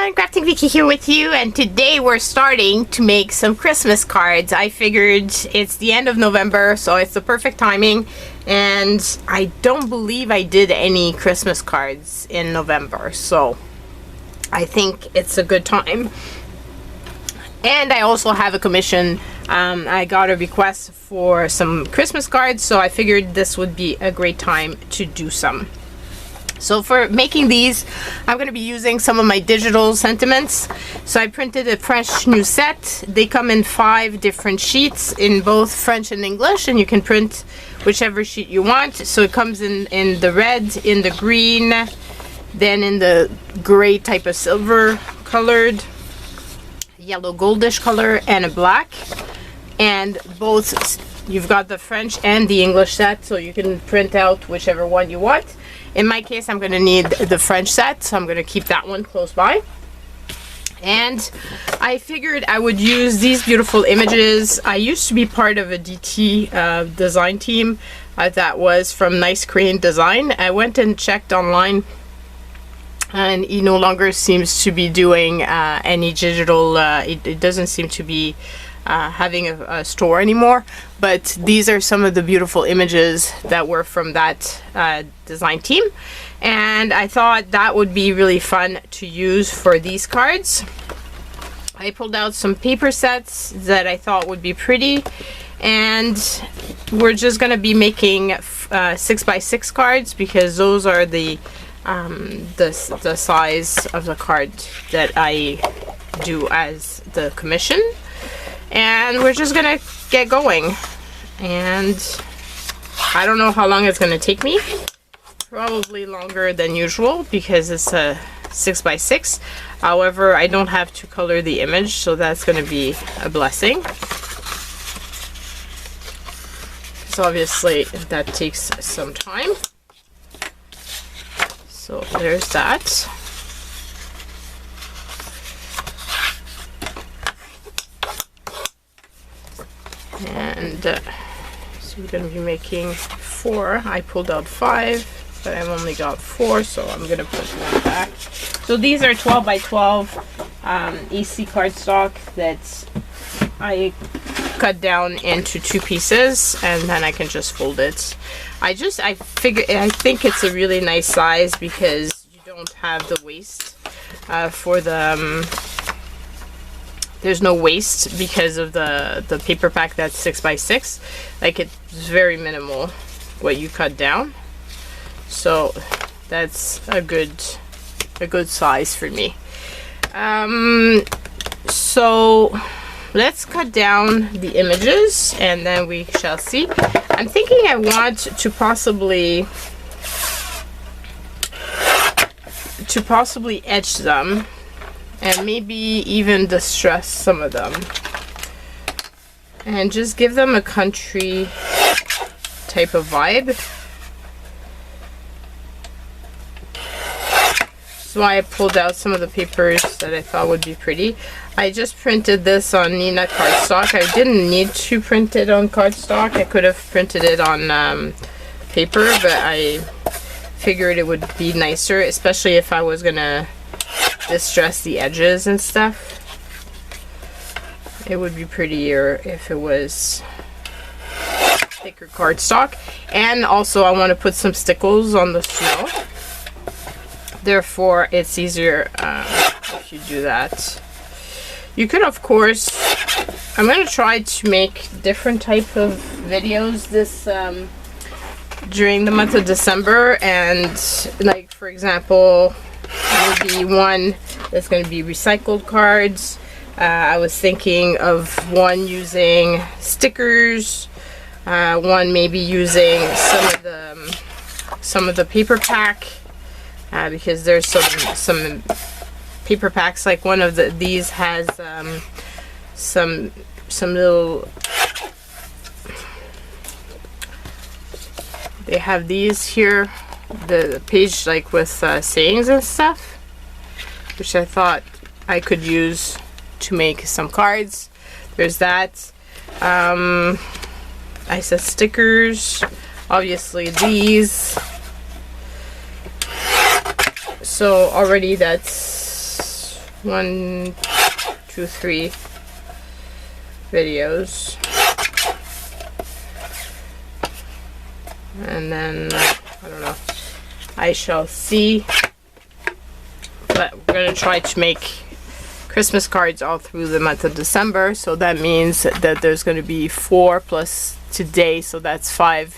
everyone, Crafting Vicky here with you, and today we're starting to make some Christmas cards. I figured it's the end of November, so it's the perfect timing, and I don't believe I did any Christmas cards in November, so I think it's a good time. And I also have a commission. I got a request for some Christmas cards, so I figured this would be a great time to do some. So for making these, I'm going to be using some of my digital sentiments. So I printed a fresh new set. They come in 5 different sheets in both French and English, and you can print whichever sheet you want. So it comes in the red, in the green, then in the gray type of silver colored, yellow goldish color, and a black. And both, you've got the French and the English set, so you can print out whichever one you want. In my case, I'm going to need the French set, so I'm going to keep that one close by. And I figured I would use these beautiful images. I used to be part of a DT design team that was from Nice Korean Design. I went and checked online, and he no longer seems to be doing any digital, it doesn't seem to be having a store anymore, but these are some of the beautiful images that were from that design team, and I thought that would be really fun to use for these cards. I pulled out some paper sets that I thought would be pretty, and we're just gonna be making 6x6 cards because those are the size of the card that I do as the commission. And we're just gonna get going, and I don't know how long it's gonna take me. Probably longer than usual because it's a 6x6. However, I don't have to color the image, so that's gonna be a blessing. So obviously that takes some time. So there's that. And so we're going to be making 4. I pulled out 5, but I've only got 4, so I'm going to put one back. So these are 12 by 12 AC cardstock that I cut down into 2 pieces, and then I can just fold it. I think it's a really nice size because you don't have the waste for the there's no waste because of the paper pack that's 6x6. Like, it's very minimal what you cut down, so that's a good size for me. So let's cut down the images and then we shall see. I'm thinking I want to possibly etch them, and maybe even distress some of them, and just give them a country type of vibe. So I pulled out some of the papers that I thought would be pretty. I just printed this on Nina cardstock. I didn't need to print it on cardstock. I could have printed it on paper, but I figured it would be nicer, especially if I was gonna distress the edges and stuff. It would be prettier if it was thicker cardstock. And also I want to put some stickles on the snow, therefore it's easier if you do that. You could, of course, I'm going to try to make different type of videos this during the month of December, and like, for example, maybe one that's going to be recycled cards. I was thinking of one using stickers, one maybe using some of the paper pack, because there's some paper packs, like one of these has some little, they have these here, the page like with sayings and stuff, which I thought I could use to make some cards. There's that. I said stickers, obviously these. So already that's 1, 2, 3 videos. And then, I don't know, I shall see. But we're going to try to make Christmas cards all through the month of December. So that means that there's going to be 4 plus today. So that's 5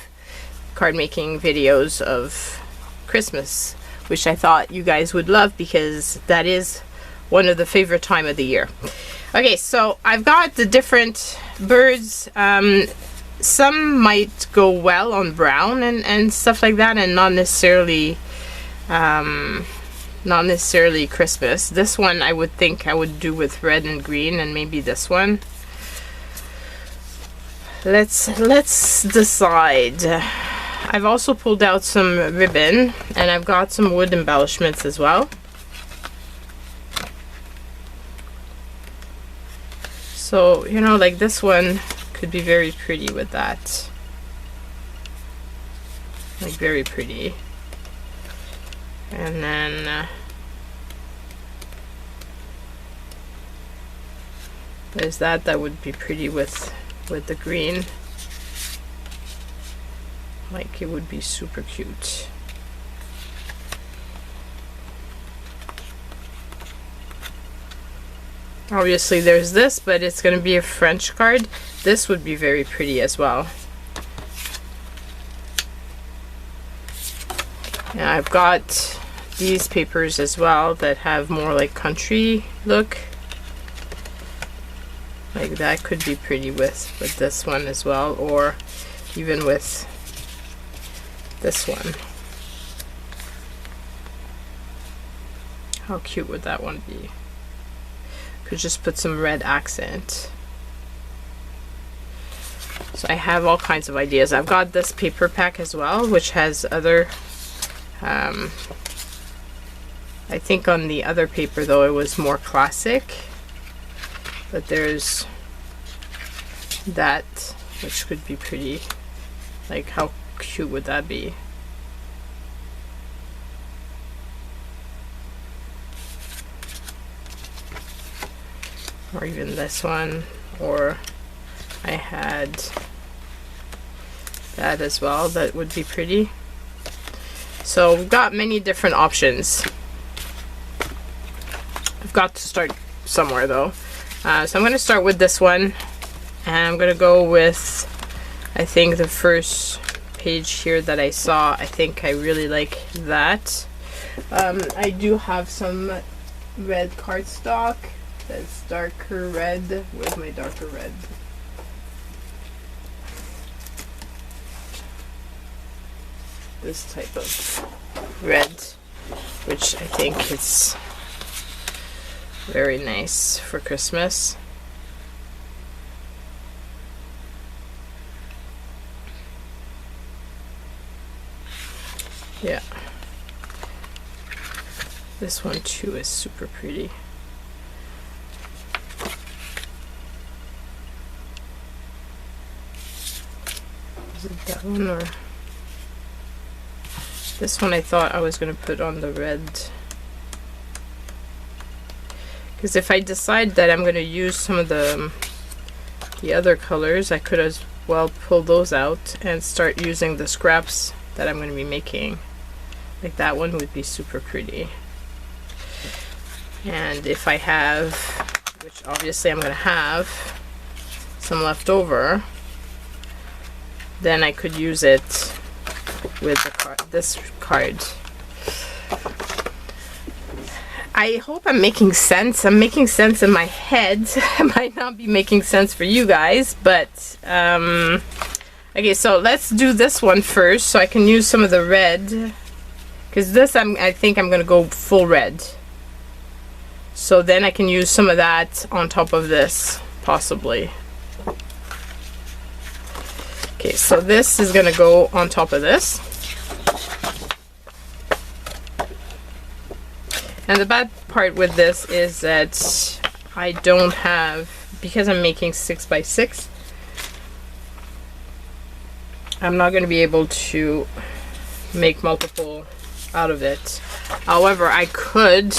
card making videos of Christmas, which I thought you guys would love because that is one of the favorite time of the year. Okay, so I've got the different birds. Some might go well on brown and stuff like that, and not necessarily Christmas. This one I would think I would do with red and green, and maybe this one. Let's decide. I've also pulled out some ribbon, and I've got some wood embellishments as well. So, you know, like this one could be very pretty with that. Like very pretty. And then there's that would be pretty with the green. Like it would be super cute. Obviously there's this, but it's going to be a French card. This would be very pretty as well. And I've got these papers as well that have more like country look. Like that could be pretty with this one as well, or even with this one. How cute would that one be? Could just put some red accent. So I have all kinds of ideas. I've got this paper pack as well, which has other I think on the other paper though it was more classic, but there's that which could be pretty. Like how cute would that be? Or even this one, or I had that as well, that would be pretty. So we've got many different options. I've got to start somewhere though. So I'm going to start with this one, and I'm going to go with, I think the first page here that I saw, I think I really like that. I do have some red cardstock that's darker red. Where's my darker red? This type of red, which I think is very nice for Christmas. Yeah. This one too is super pretty. Is it that one or this one? I thought I was going to put on the red, because if I decide that I'm going to use some of the other colors, I could as well pull those out and start using the scraps that I'm going to be making. Like that one would be super pretty. And if I have, which obviously I'm going to have some left over, then I could use it with the card, this card. I hope I'm making sense. I'm making sense in my head. I might not be making sense for you guys, but okay, so let's do this one first so I can use some of the red, because this I think I'm gonna go full red, so then I can use some of that on top of this possibly. Okay, so this is gonna go on top of this. And the bad part with this is that I don't have, because I'm making 6x6, I'm not going to be able to make multiple out of it. However, I could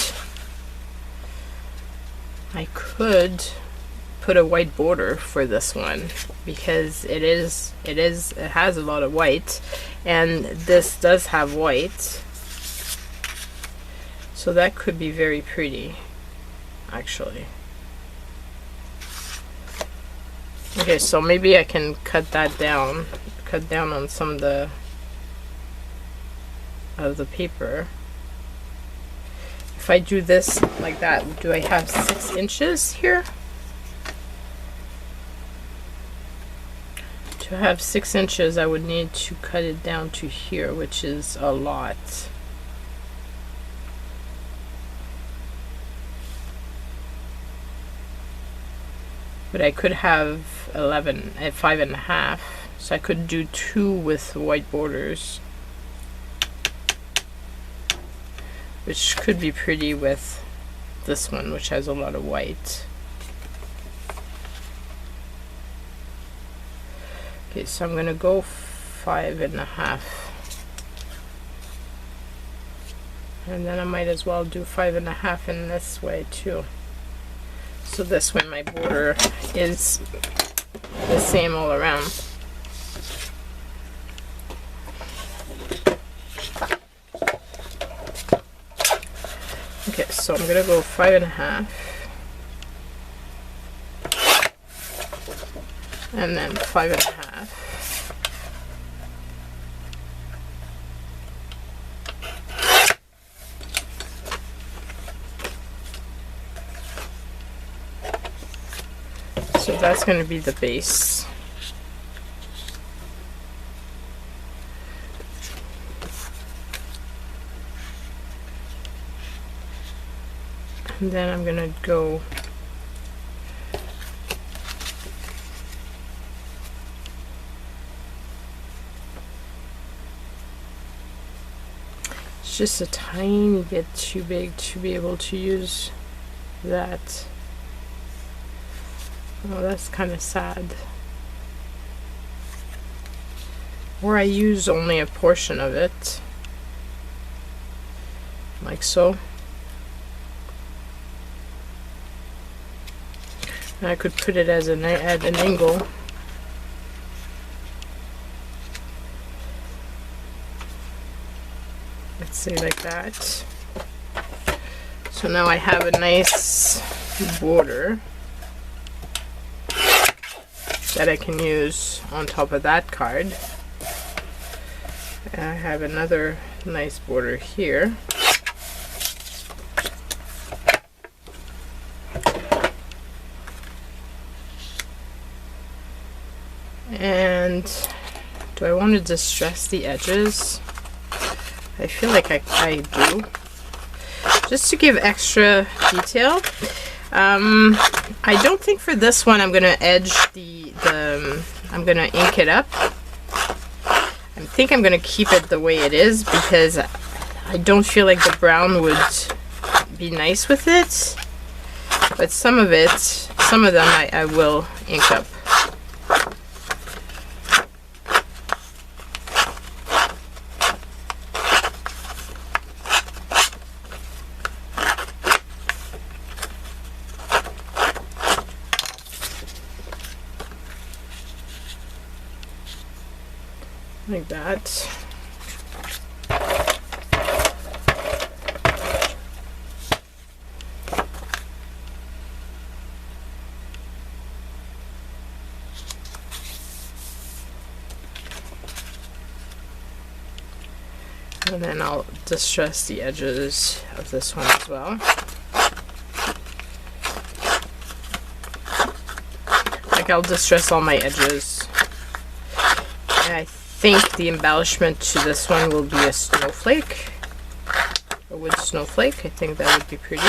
I could put a white border for this one because it has a lot of white, and this does have white, so that could be very pretty actually. Okay, so maybe I can cut down on some of the paper. If I do this like that, do I have 6 inches here? To have 6 inches, I would need to cut it down to here, which is a lot. But I could have 5.5, so I could do 2 with white borders, which could be pretty with this one, which has a lot of white. Okay, so I'm gonna go 5.5, and then I might as well do 5.5 in this way too. So this way my border is the same all around. Okay, so I'm gonna go 5.5. And then 5.5. So that's going to be the base. And then I'm going to go just a tiny bit too big to be able to use that. Oh, that's kind of sad. Or I use only a portion of it, like so. And I could put it as at an angle. Let's say like that. So now I have a nice border that I can use on top of that card. And I have another nice border here. And do I want to distress the edges? I feel like I do, just to give extra detail. I don't think for this one I'm gonna edge I'm gonna ink it up. I think I'm gonna keep it the way it is because I don't feel like the brown would be nice with it. But some of them I will ink up. Like that. And then I'll distress the edges of this one as well. Like I'll distress all my edges. And I think the embellishment to this one will be a snowflake, a wood snowflake. I think that would be pretty.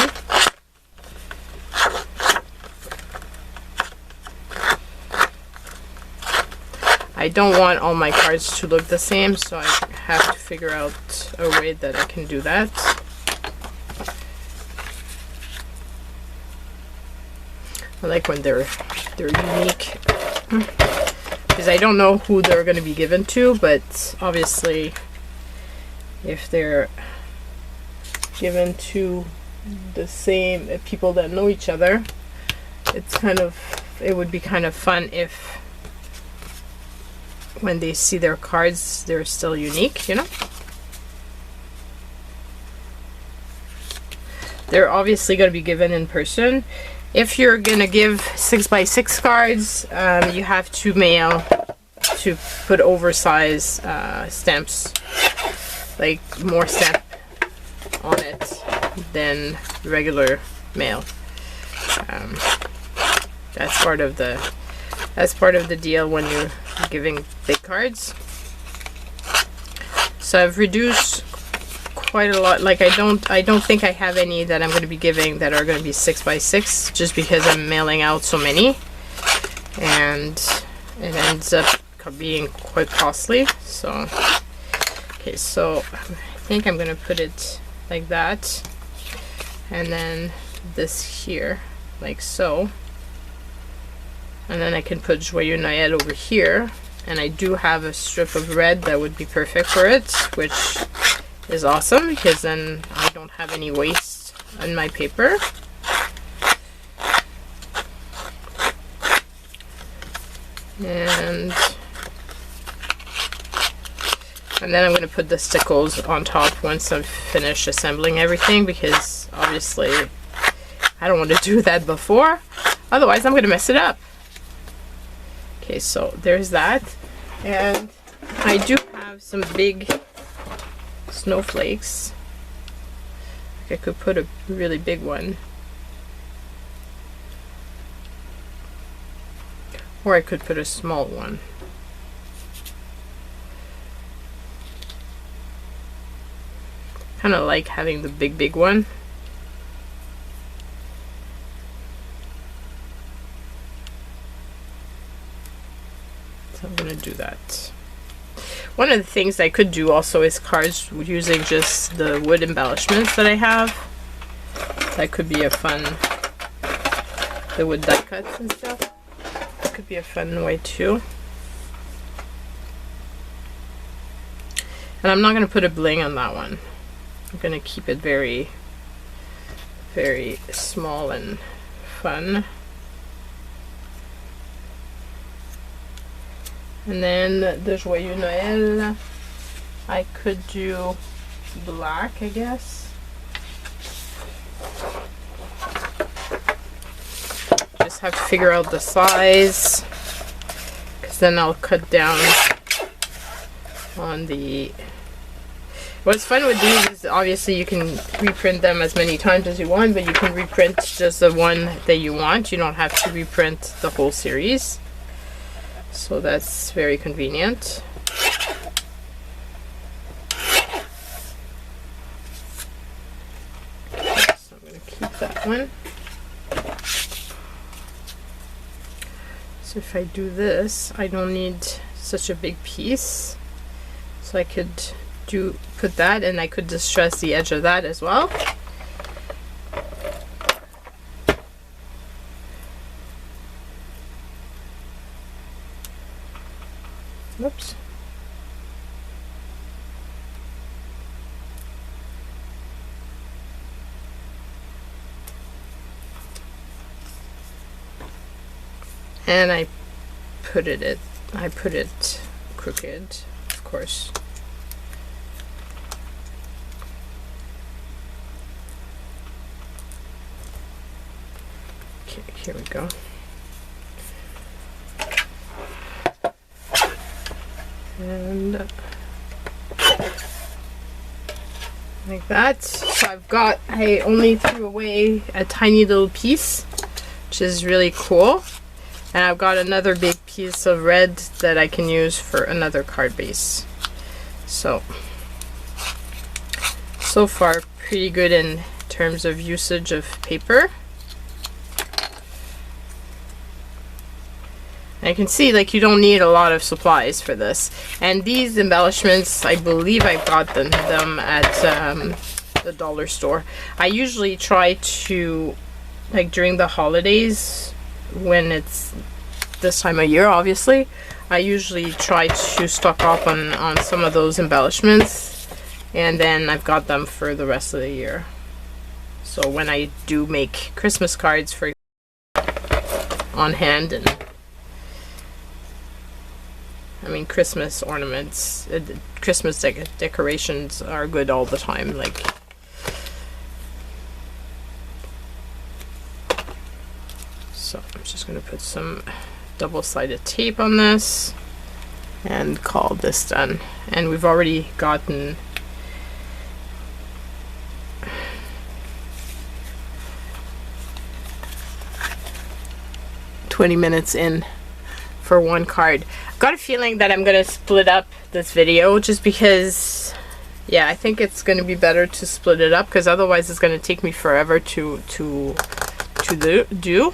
I don't want all my cards to look the same, so I have to figure out a way that I can do that. I like when they're unique. Because I don't know who they're going to be given to, but obviously if they're given to the same people that know each other. It would be kind of fun if when they see their cards, they're still unique, you know? They're obviously going to be given in person. If you're going to give 6x6 cards, you have to mail, to put oversized stamps, like more stamp on it than regular mail. That's part of the deal when you're giving big cards. So I've reduced quite a lot. Like I don't think I have any that I'm going to be giving that are going to be 6x6, just because I'm mailing out so many, and it ends up being quite costly. So okay, so I think I'm going to put it like that, and then this here like so, and then I can put Joyeux Noël over here, and I do have a strip of red that would be perfect for it, which is awesome because then I don't have any waste on my paper. And then I'm going to put the stickles on top once I've finished assembling everything, because obviously I don't want to do that before, otherwise I'm going to mess it up. Okay, so there's that, and I do have some big snowflakes. I could put a really big one, or I could put a small one. Kind of like having the big one. So I'm gonna do that. One of the things I could do also is cards using just the wood embellishments that I have. That could be a fun, the wood die cuts and stuff. That could be a fun way too. And I'm not going to put a bling on that one. I'm going to keep it very, very small and fun. And then the Joyeux Noël, I could do black, I guess. Just have to figure out the size, because then I'll cut down on the... What's fun with these is obviously you can reprint them as many times as you want, but you can reprint just the one that you want. You don't have to reprint the whole series. So that's very convenient. Okay, so I'm going to keep that one. So if I do this, I don't need such a big piece. So I could put that, and I could distress the edge of that as well. Whoops. And I put it crooked, of course. Okay, here we go. And like that. So I only threw away a tiny little piece, which is really cool. And I've got another big piece of red that I can use for another card base. So far pretty good in terms of usage of paper. I can see like you don't need a lot of supplies for this. And these embellishments, I believe I got them at the dollar store. I usually try to, like during the holidays, when it's this time of year obviously, I usually try to stock up on some of those embellishments, and then I've got them for the rest of the year. So when I do make Christmas cards for on hand, and I mean Christmas ornaments, Christmas decorations are good all the time. Like, so I'm just going to put some double-sided tape on this and call this done. And we've already gotten 20 minutes in for one card. I've got a feeling that I'm gonna split up this video just because, yeah, I think it's gonna be better to split it up, because otherwise it's gonna take me forever to do,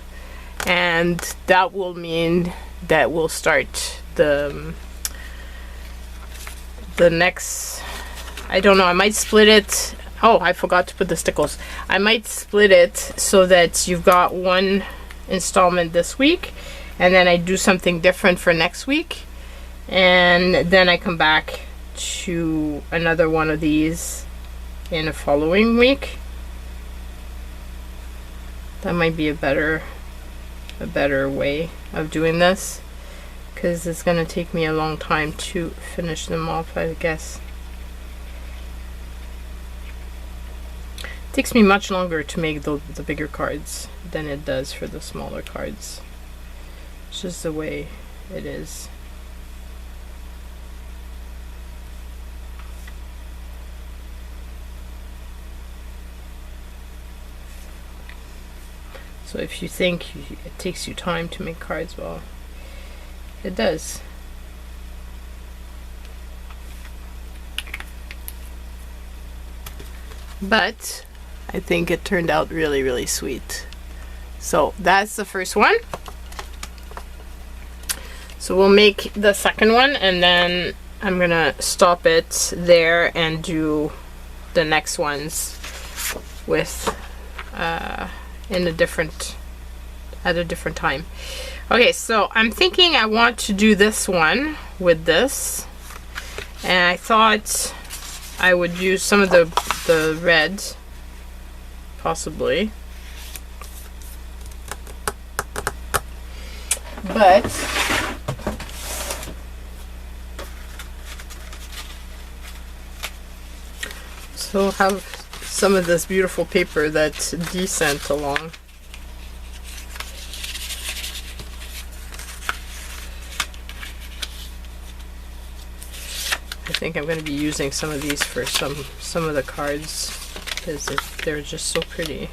and that will mean that we'll start the next, I don't know, I might split it. Oh, I forgot to put the stickles. I might split it so that you've got one installment this week, and then I do something different for next week, and then I come back to another one of these in a following week. That might be a better way of doing this, because it's going to take me a long time to finish them off, I guess. It takes me much longer to make the bigger cards than it does for the smaller cards. It's just the way it is. So if you think it takes you time to make cards, well, it does. But I think it turned out really, really sweet. So that's the first one. So we'll make the second one, and then I'm gonna stop it there and do the next ones with at a different time. Okay, so I'm thinking I want to do this one with this, and I thought I would use some of the red, possibly, but so have some of this beautiful paper that's descent along. I think I'm going to be using some of these for some of the cards, because they're just so pretty.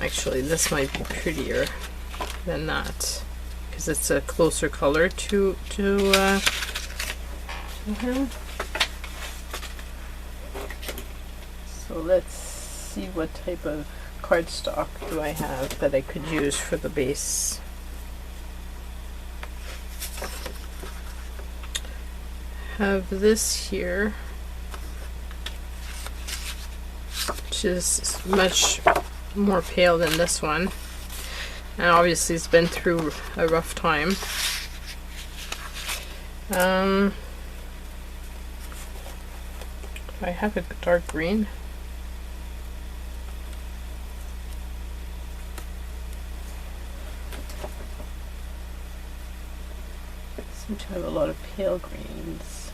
Actually, this might be prettier than that, because it's a closer color to So let's see what type of cardstock do I have that I could use for the base. Have this here, which is much more pale than this one, and obviously it's been through a rough time. I have a dark green. I seem to have a lot of pale greens.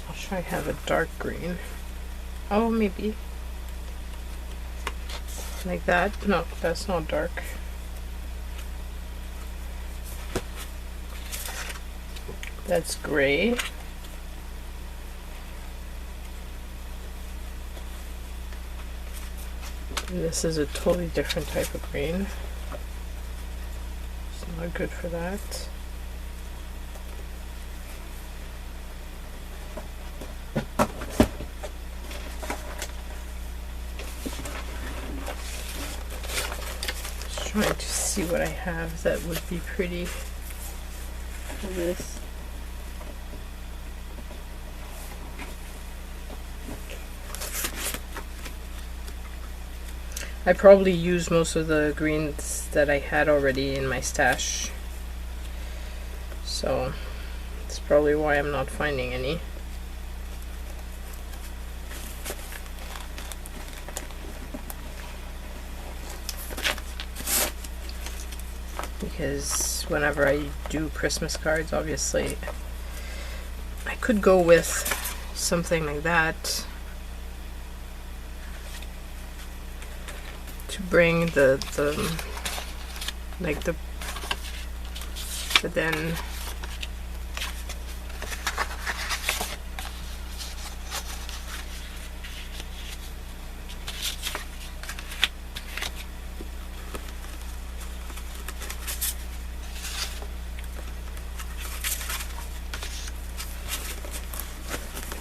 I'll try to have a dark green. Oh, maybe. Like that? No, that's not dark. That's gray. And this is a totally different type of green. It's not good for that. Just trying to see what I have that would be pretty for this. I probably used most of the greens that I had already in my stash, so that's probably why I'm not finding any. because whenever I do Christmas cards, obviously I could go with something like that to bring but then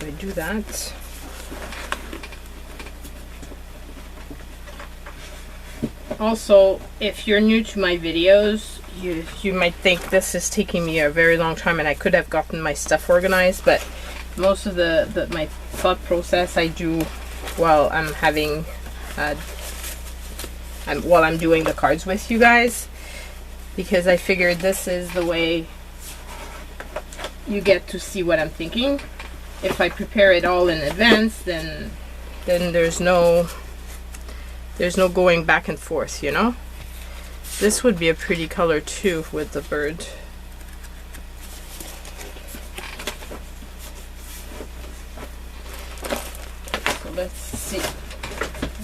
I do that. Also, if you're new to my videos, you might think this is taking me a very long time and I could have gotten my stuff organized, but most of my thought process I do while I'm having while I'm doing the cards with you guys, because I figured this is the way you get to see what I'm thinking. If I prepare it all in advance, then there's no going back and forth, you know. This would be a pretty color too with the bird. So let's see,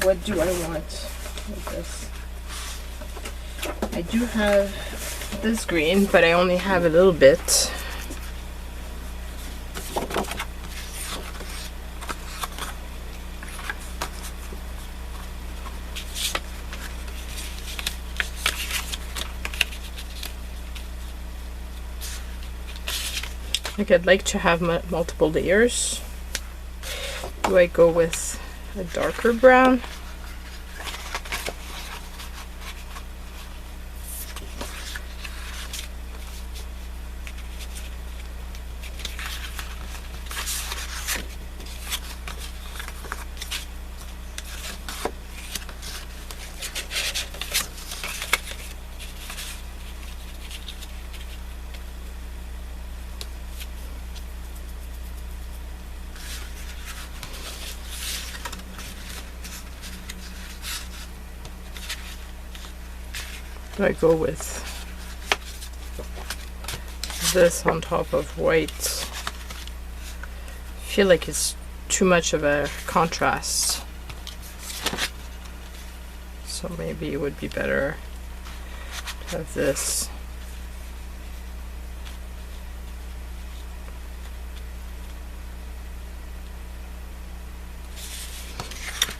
what do I want with this? I do have this green, but I only have a little bit. Like, I'd like to have multiple layers. Do I go with a darker brown? Do I go with this on top of white? I feel like it's too much of a contrast, so maybe it would be better to have this.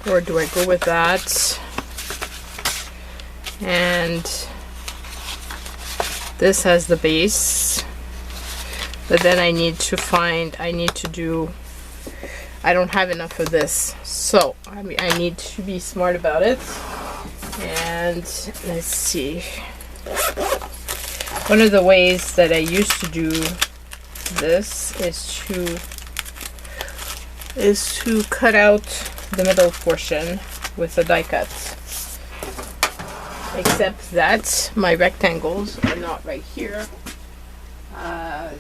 Or do I go with that? And this has the base, but then I need to do, I don't have enough of this, so I need to be smart about it. And let's see, one of the ways that I used to do this is to cut out the middle portion with a die cut. Except that my rectangles are not right here.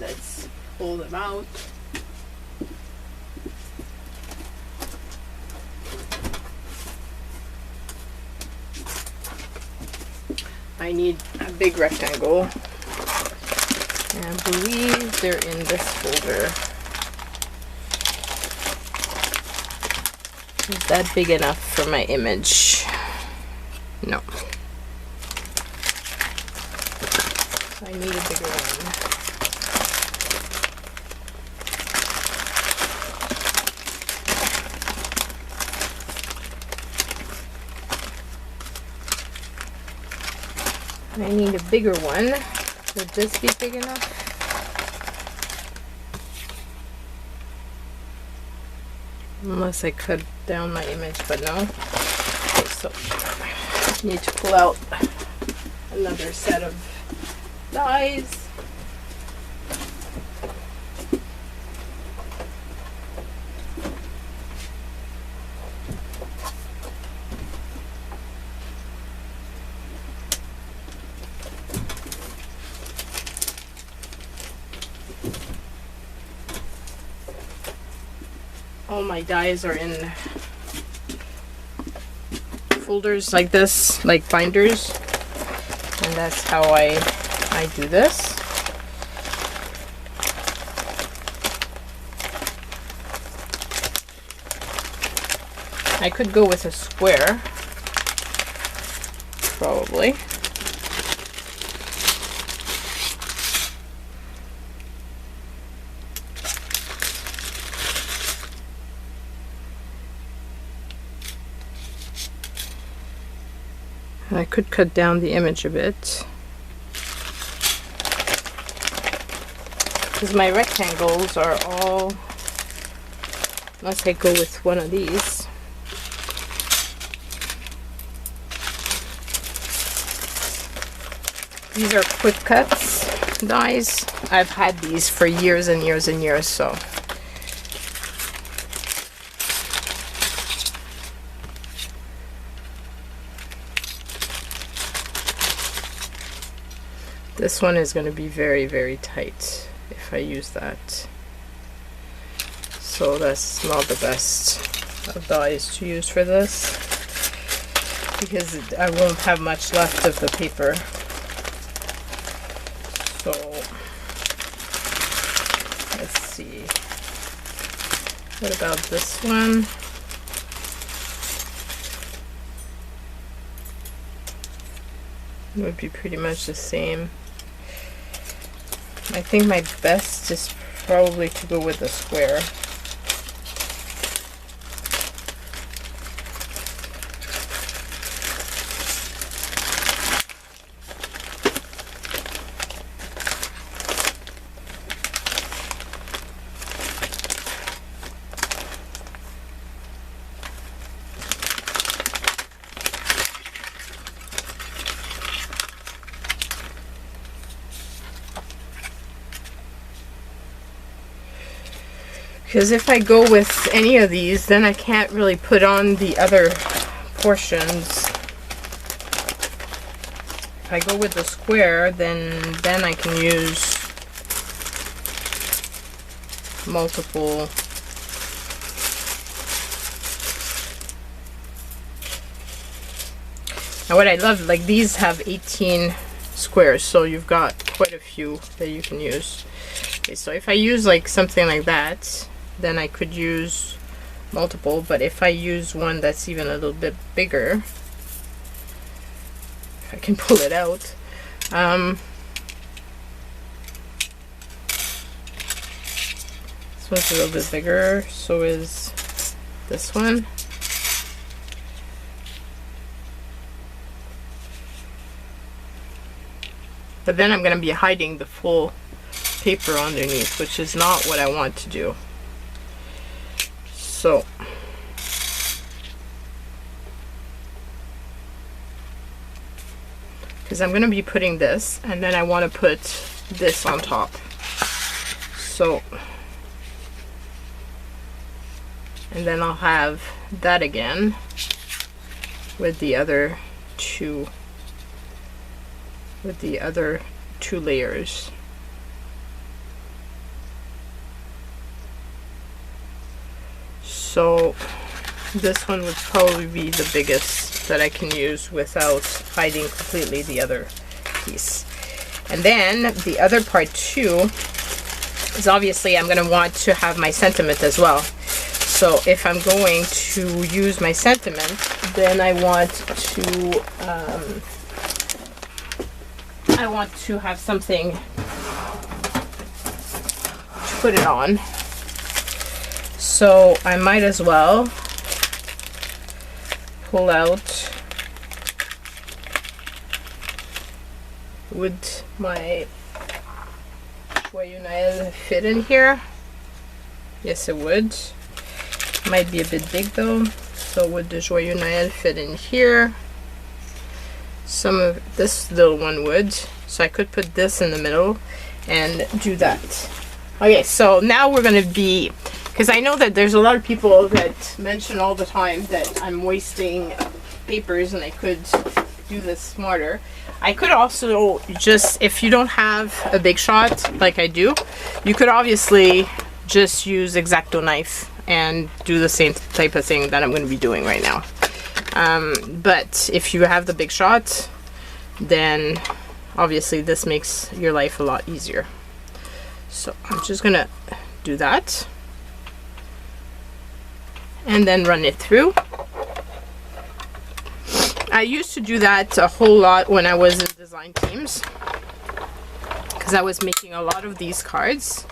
Let's pull them out. I need a big rectangle, and I believe they're in this folder. Is that big enough for my image? No. I need a bigger one. I need a bigger one. Would this be big enough? Unless I cut down my image, but no. Okay, so I need to pull out another set of dies. All my dies are in folders like this, like binders, and that's how I I do this. I could go with a square, probably. I could cut down the image a bit, because my rectangles are all, unless I go with one of these. These are quick cuts dies. I've had these for years and years and years, so. This one is going to be very, very tight if I use that. So that's not the best of dies to use for this, because I won't have much left of the paper. So let's see. What about this one? It would be pretty much the same. I think my best is probably to go with the square. Because if I go with any of these, then I can't really put on the other portions. If I go with the square, then I can use multiple. Now what I love, like these have 18 squares, so you've got quite a few that you can use. Okay, so if I use like something like that, then I could use multiple, but if I use one that's even a little bit bigger, if I can pull it out, this one's a little bit bigger, so is this one. But then I'm going to be hiding the full paper underneath, which is not what I want to do. So because I'm going to be putting this, and then I want to put this on top. So, and then I'll have that again with the other two layers. So this one would probably be the biggest that I can use without hiding completely the other piece. And then the other part too is obviously I'm going to want to have my sentiment as well. So if I'm going to use my sentiment, then I want to have something to put it on. So I might as well pull out, would my Joyeux Noël fit in here? Yes, it would. Might be a bit big though. So would the Joyeux Noël fit in here? Some of this little one would. So I could put this in the middle and do that. Okay, so now we're going to be, because I know that there's a lot of people that mention all the time that I'm wasting papers and I could do this smarter. I could also just, if you don't have a big shot like I do, you could obviously just use X-Acto knife and do the same type of thing that I'm going to be doing right now. But if you have the big shot, then obviously this makes your life a lot easier. So I'm just gonna do that and then run it through. I used to do that a whole lot when I was in design teams, because I was making a lot of these cards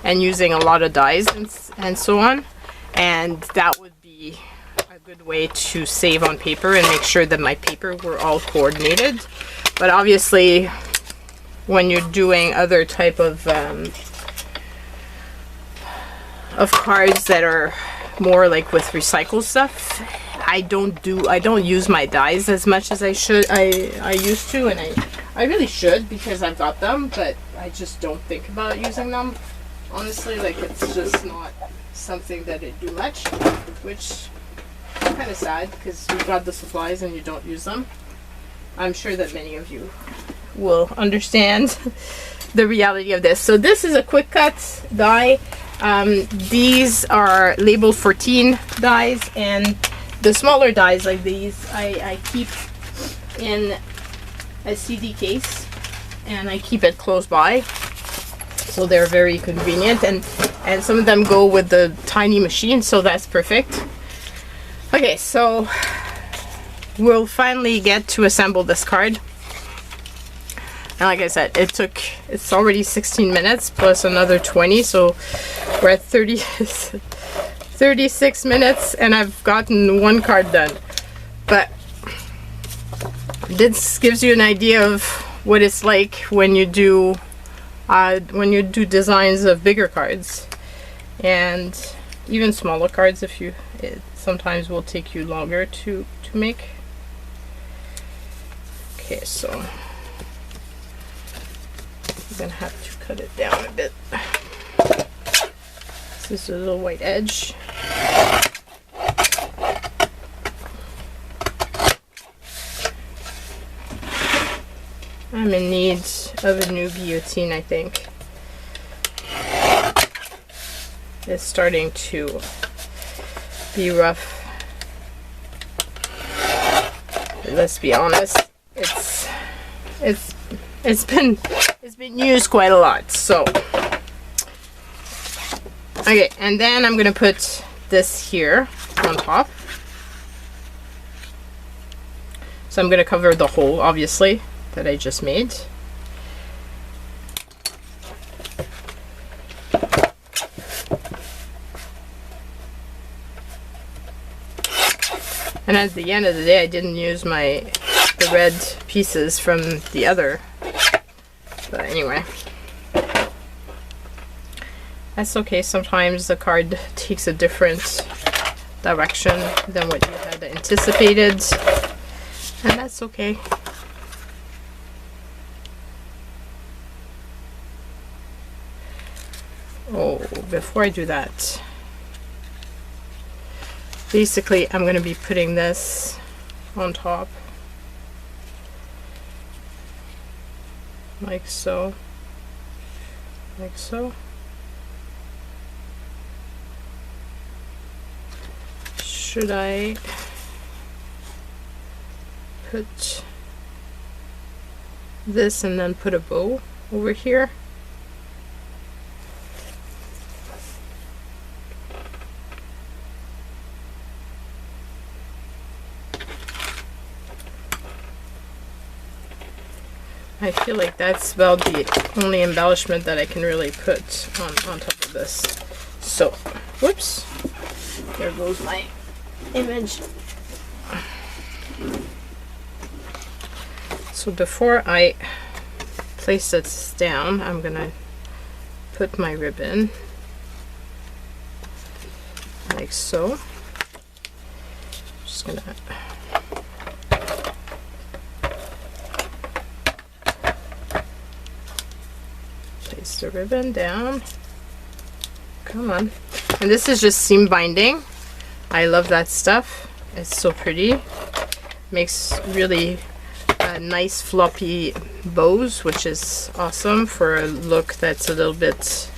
and using a lot of dies and so on, and that would be a good way to save on paper and make sure that my paper were all coordinated. But obviously when you're doing other type of cards that are more like with recycled stuff, I don't use my dies as much as I used to, and I really should, because I've got them, but I just don't think about using them, honestly. Like, it's just not something that I do much, which is kind of sad, because you've got the supplies and you don't use them. I'm sure that many of you will understand the reality of this. So this is a quick cut die. These are labeled 14 dies, and the smaller dies like these I keep in a CD case, and I keep it close by, so they're very convenient, and some of them go with the tiny machine, so that's perfect. Okay, so we'll finally get to assemble this card. And like I said, it's already 16 minutes plus another 20, so we're at 36 minutes, and I've gotten one card done. But this gives you an idea of what it's like when you do designs of bigger cards, and even smaller cards. It sometimes will take you longer to make. Okay, so I'm gonna have to cut it down a bit. This is a little white edge. I'm in need of a new guillotine, I think. It's starting to be rough. Let's be honest, it's been used quite a lot. So okay, and then I'm gonna put this here on top. So I'm gonna cover the hole, obviously, that I just made. And at the end of the day, I didn't use the red pieces from the other. But anyway, that's okay. Sometimes the card takes a different direction than what you had anticipated, and that's okay. Oh, before I do that, basically I'm going to be putting this on top, like so, like so. Should I put this and then put a bow over here? I feel like that's about the only embellishment that I can really put on top of this. So, whoops, there goes my image. So before I place this down, I'm gonna put my ribbon like so. Just gonna place the ribbon down. Come on. And this is just seam binding. I love that stuff. It's so pretty. Makes really nice floppy bows, which is awesome for a look that's a little bit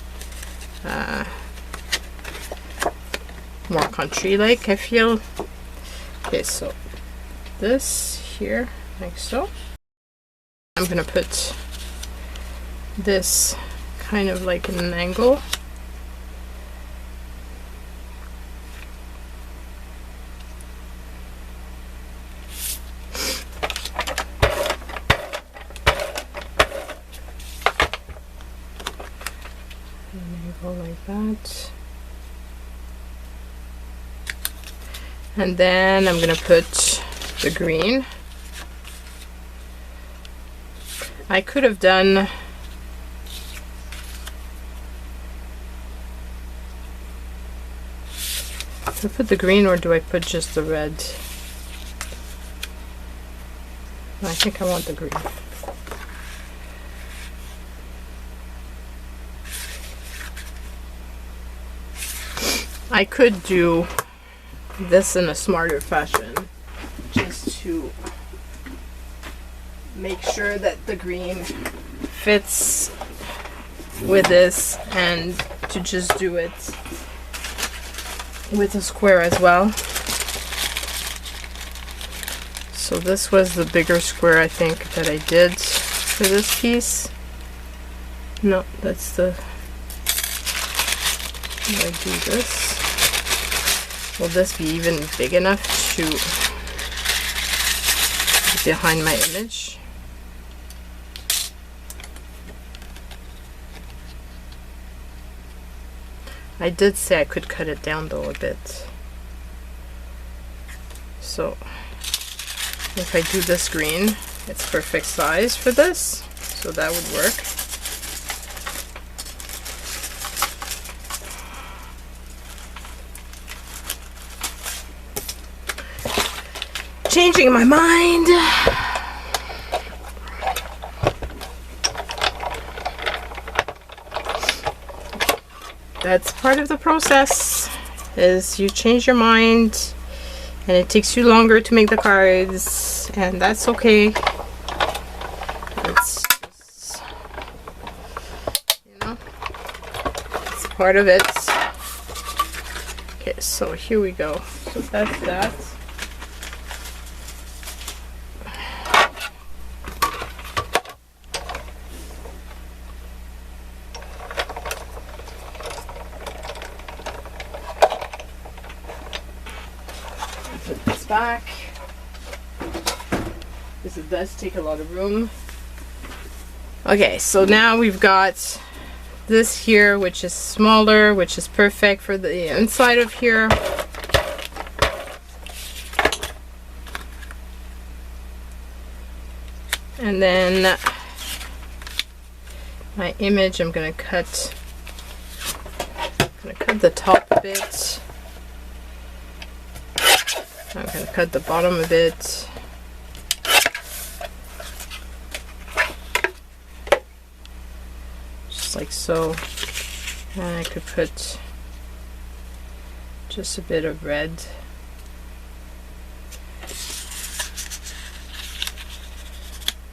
more country-like, I feel. Okay, so this here, like so. I'm gonna put this kind of like in an angle. Like that. And then I'm gonna put the green. I could have done do I put the green or do I put just the red? I think I want the green. I could do this in a smarter fashion, just to make sure that the green fits with this, and to just do it with a square as well. So this was the bigger square, I think, that I did for this piece. No, that's the... I do this. Will this be even big enough to behind my image? I did say I could cut it down though a bit. So if I do this green, it's perfect size for this, so that would work. Changing my mind. That's part of the process, is you change your mind and it takes you longer to make the cards, and that's okay. It's just, you know, it's part of it. Okay, so here we go. So that's that. Put this back. This does take a lot of room. Okay, so now we've got this here, which is smaller, which is perfect for the inside of here. And then my image, I'm gonna cut the top a bit. I'm going to cut the bottom a bit. Just like so. And I could put just a bit of red.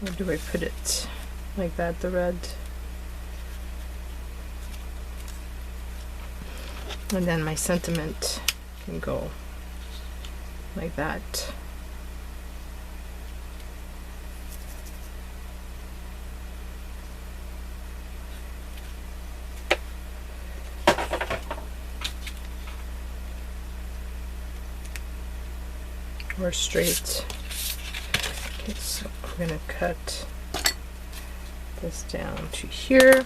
Where do I put it? Like that, the red. And then my sentiment can go like that. Or straight. Okay, so I'm gonna cut this down to here.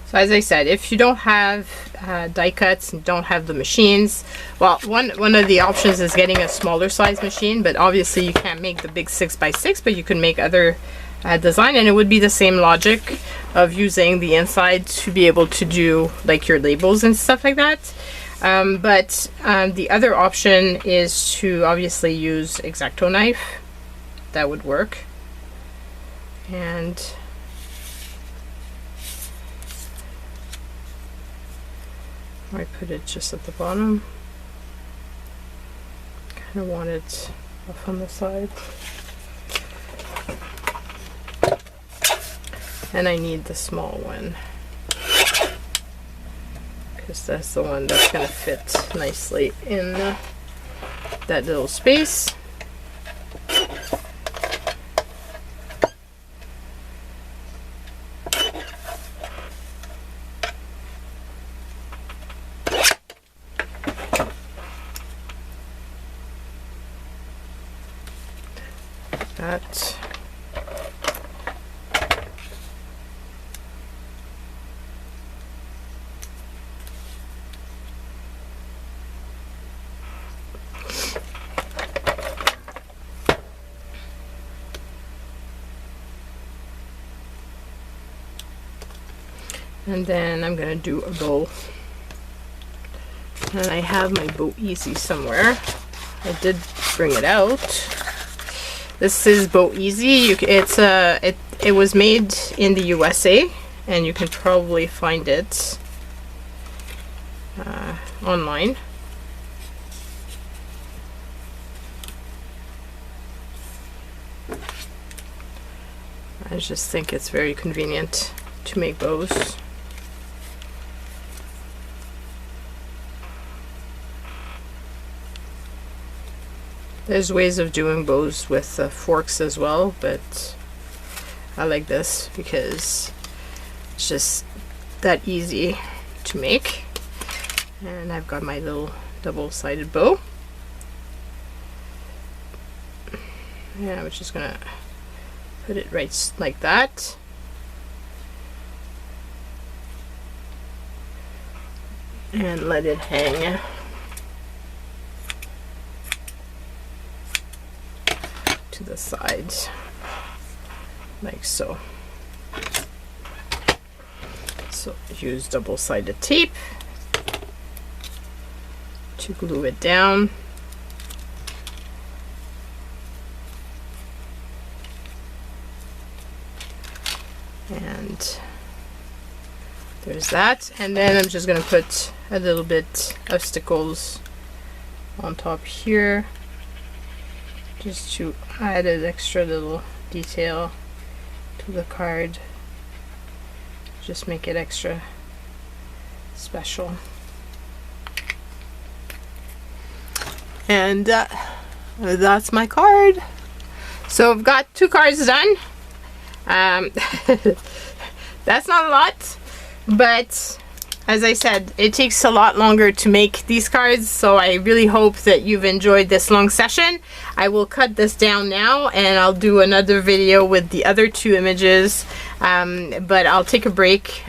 So as I said, if you don't have die cuts and don't have the machines, well, one of the options is getting a smaller size machine, but obviously you can't make the big 6x6, but you can make other design, and it would be the same logic of using the inside to be able to do like your labels and stuff like that. But the other option is to obviously use X-Acto knife. That would work. And I put it just at the bottom. I want it off on the side. And I need the small one, because that's the one that's going to fit nicely in that little space. That. And then I'm gonna do a bow. And I have my Bow Easy somewhere. I did bring it out. This is Bow Easy. It was made in the USA, and you can probably find it online. I just think it's very convenient to make bows. There's ways of doing bows with forks as well, but I like this because it's just that easy to make. And I've got my little double-sided bow. Yeah, I'm just gonna put it right like that. And let it hang to the sides, like so. So use double-sided tape to glue it down. And there's that. And then I'm just gonna put a little bit of stickles on top here, just to add an extra little detail to the card. Just make it extra special. And that's my card. So I've got 2 cards done. That's not a lot, but as I said, it takes a lot longer to make these cards, so I really hope that you've enjoyed this long session. I will cut this down now, and I'll do another video with the other 2 images, but I'll take a break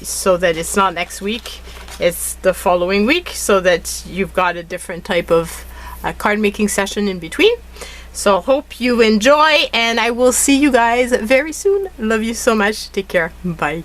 so that it's not next week, it's the following week, so that you've got a different type of card making session in between. So hope you enjoy, and I will see you guys very soon. Love you so much. Take care. Bye.